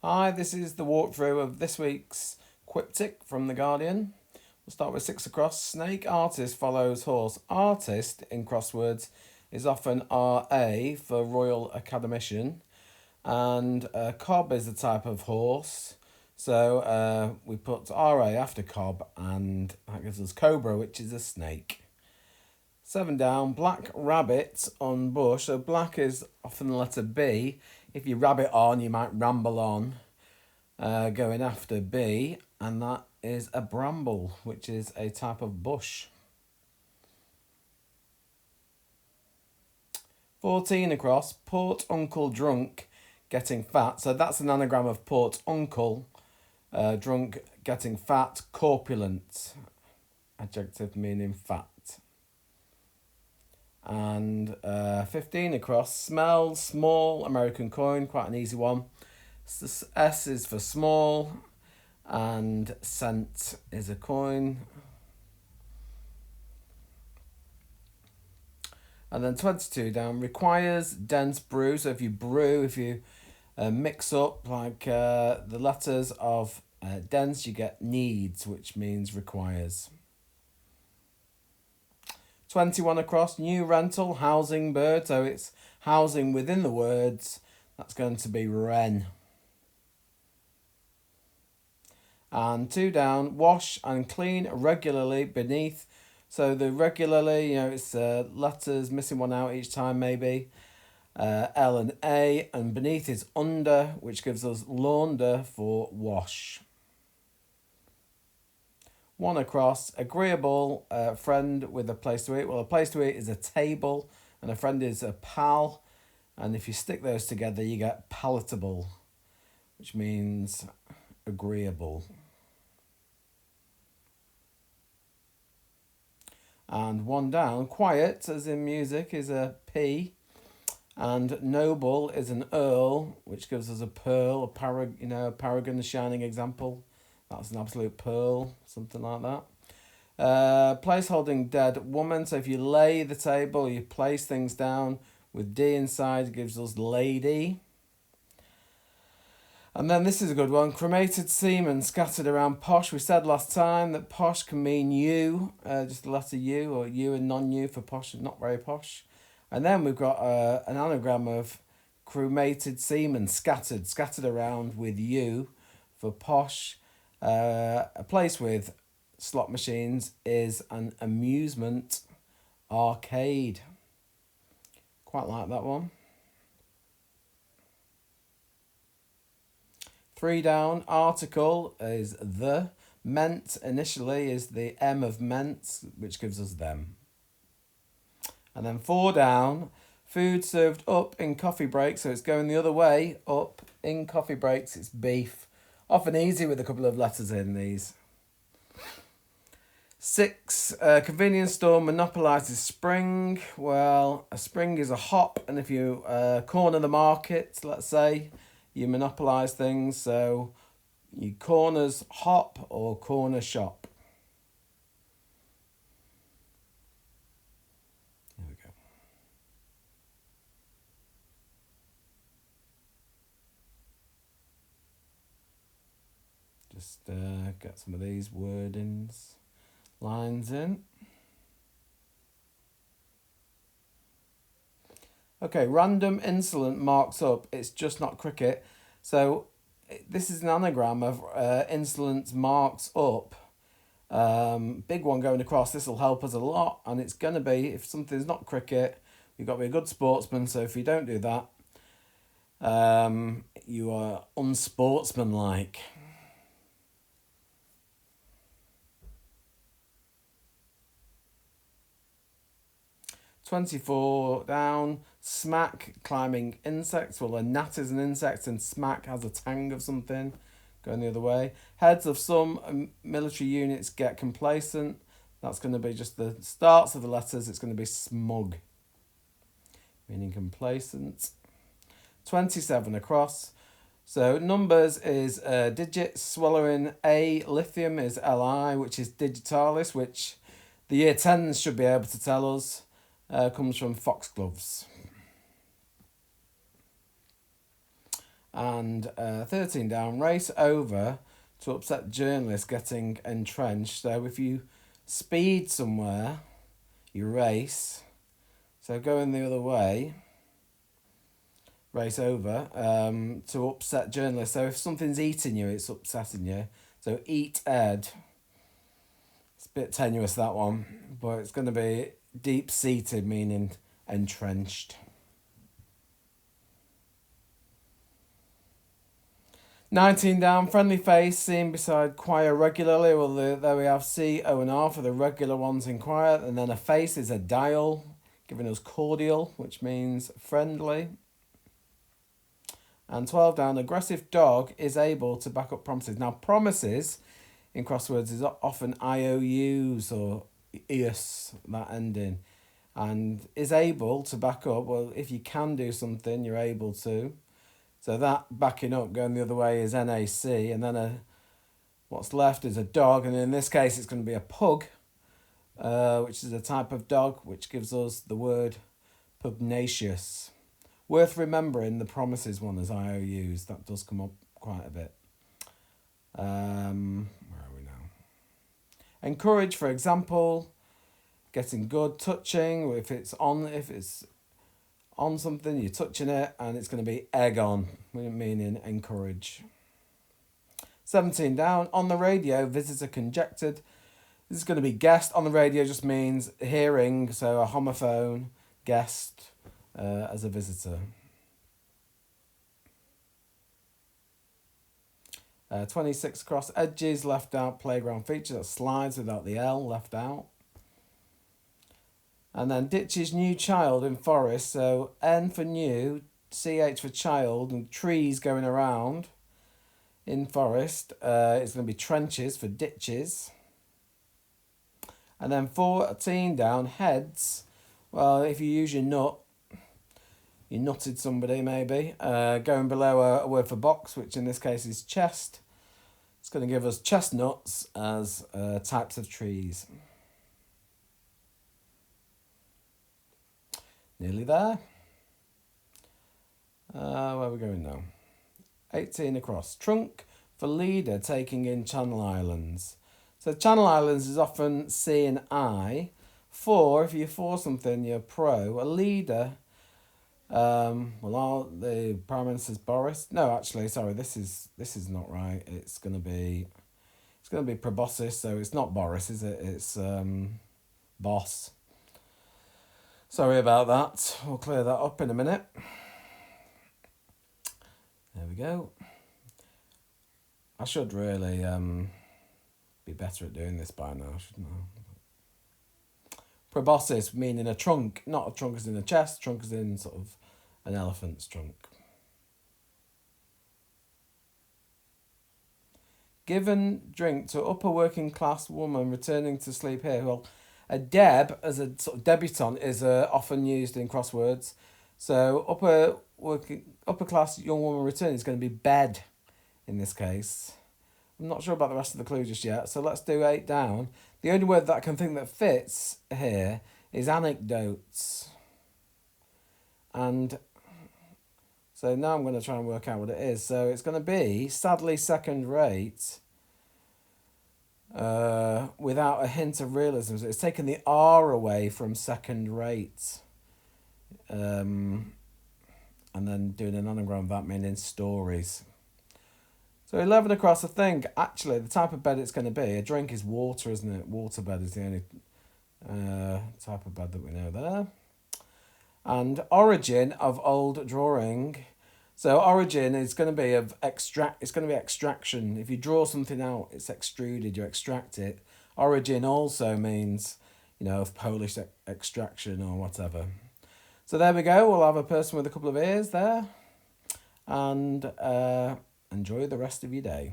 Hi, this is the walkthrough of this week's Quiptic from The Guardian. We'll start with 6 across. Snake artist follows horse. Artist in crosswords is often RA for Royal Academician, and cob is a type of horse. So we put RA after cob, and that gives us cobra, which is a snake. 7 down, black rabbit on bush. So black is often the letter B. If you rabbit on, you might ramble on, going after B, and that is a bramble, which is a type of bush. 14 across, port uncle drunk, getting fat. So that's an anagram of port uncle, drunk, getting fat, corpulent, adjective meaning fat. And 15 across, smell, small, American coin, quite an easy one. S is for small, and cent is a coin. And then 22 down, requires, dense brew. So if you mix up like the letters of dense, you get needs, which means requires. 21 across, new rental, housing bird. So it's housing within the words. That's going to be wren. And 2 down, wash and clean regularly beneath. So the regularly, it's letters, missing one out each time maybe. L and A, and beneath is under, which gives us launder for wash. 1 across, agreeable, friend with a place to eat. Well, a place to eat is a table, and a friend is a pal. And if you stick those together, you get palatable, which means agreeable. And 1 down, quiet, as in music, is a P. And noble is an earl, which gives us a pearl, a paragon, a shining example. That's an absolute pearl, something like that. Place holding dead woman. So if you lay the table, you place things down with D inside, it gives us lady. And then this is a good one. Cremated semen scattered around posh. We said last time that posh can mean you, just the letter U, or you and non-you for posh, not very posh. And then we've got an anagram of cremated semen scattered around with you for posh. A place with slot machines is an amusement arcade. Quite like that one. 3 down, article is the. Meant initially is the M of meant, which gives us them. And then 4 down, food served up in coffee breaks, so it's going the other way, up in coffee breaks, it's beef. Often easy with a couple of letters in these. 6, convenience store monopolises spring. Well, a spring is a hop, and if you corner the market, let's say, you monopolise things, so you corners hop or corner shop. There we go. Just get some of these wordings, lines in. Okay, random insolent marks up. It's just not cricket. So this is an anagram of insolent marks up. Big one going across. This will help us a lot. And it's going to be, if something's not cricket, you've got to be a good sportsman. So if you don't do that, you are unsportsmanlike. 24 down, smack, climbing insects. Well, a gnat is an insect and smack has a tang of something. Going the other way. Heads of some military units get complacent. That's going to be just the starts of the letters. It's going to be smug, meaning complacent. 27 across. So numbers is digits, swallowing A. Lithium is Li, which is digitalis, which the year 10s should be able to tell us. Comes from foxgloves. And 13 down, race over to upset journalists getting entrenched. So if you speed somewhere, you race. So going the other way, race over to upset journalists. So if something's eating you, it's upsetting you. So eat Ed. It's a bit tenuous, that one, but it's going to be deep-seated, meaning entrenched. 19 down, friendly face seen beside choir regularly. Well, there we have C, O and R for the regular ones in choir. And then a face is a dial, giving us cordial, which means friendly. And 12 down, aggressive dog is able to back up promises. Now, promises in crosswords is often IOUs or IUS, that ending. And is able to back up, well, if you can do something, you're able to. So that backing up going the other way is NAC, and then what's left is a dog, and in this case it's going to be a pug, which is a type of dog, which gives us the word pugnacious. Worth remembering the promises one as IOUs, that does come up quite a bit. Where are we now? Encourage, for example, getting good, touching, if it's on something, you're touching it, and it's going to be egg on, meaning encourage. 17 down, on the radio, visitor conjectured. This is going to be guest. On the radio just means hearing, so a homophone, guest, as a visitor. 26 across, edges, left out, playground feature, that slides without the L, left out. And then ditches new child in forest. So N for new, CH for child, and trees going around in forest. It's going to be trenches for ditches. And then 14 down, heads. Well, if you use your nut, you nutted somebody maybe. Going below a word for box, which in this case is chest. It's going to give us chestnuts as types of trees. Nearly there. Where are we going now? 18 across. Trunk for leader taking in Channel Islands. So Channel Islands is often C and I. For, if you're for something, you're pro. A leader, the Prime Minister's Boris. No, actually, sorry, this is not right. It's gonna be proboscis, so it's not Boris, is it? It's boss. Sorry about that. We'll clear that up in a minute. There we go. I should really be better at doing this by now, shouldn't I? Proboscis meaning a trunk, not a trunk as in a chest, trunk as in sort of an elephant's trunk. Given drink to upper working class woman returning to sleep here. Well, a deb as a sort of debutante is often used in crosswords. So upper class young woman returning is going to be bed in this case. I'm not sure about the rest of the clue just yet, so let's do 8 down. The only word that I can think that fits here is anecdotes. And so now I'm going to try and work out what it is. So it's going to be sadly second rate. Without a hint of realism. So it's taken the R away from second rate. And then doing an anagram of that meaning stories. So 11 across, I think, actually, the type of bed it's going to be, a drink is water, isn't it? Water bed is the only type of bed that we know there. And origin of old drawing. So origin is going to be it's going to be extraction. If you draw something out, it's extruded, you extract it. Origin also means, of Polish extraction or whatever. So there we go. We'll have a person with a couple of ears there. And enjoy the rest of your day.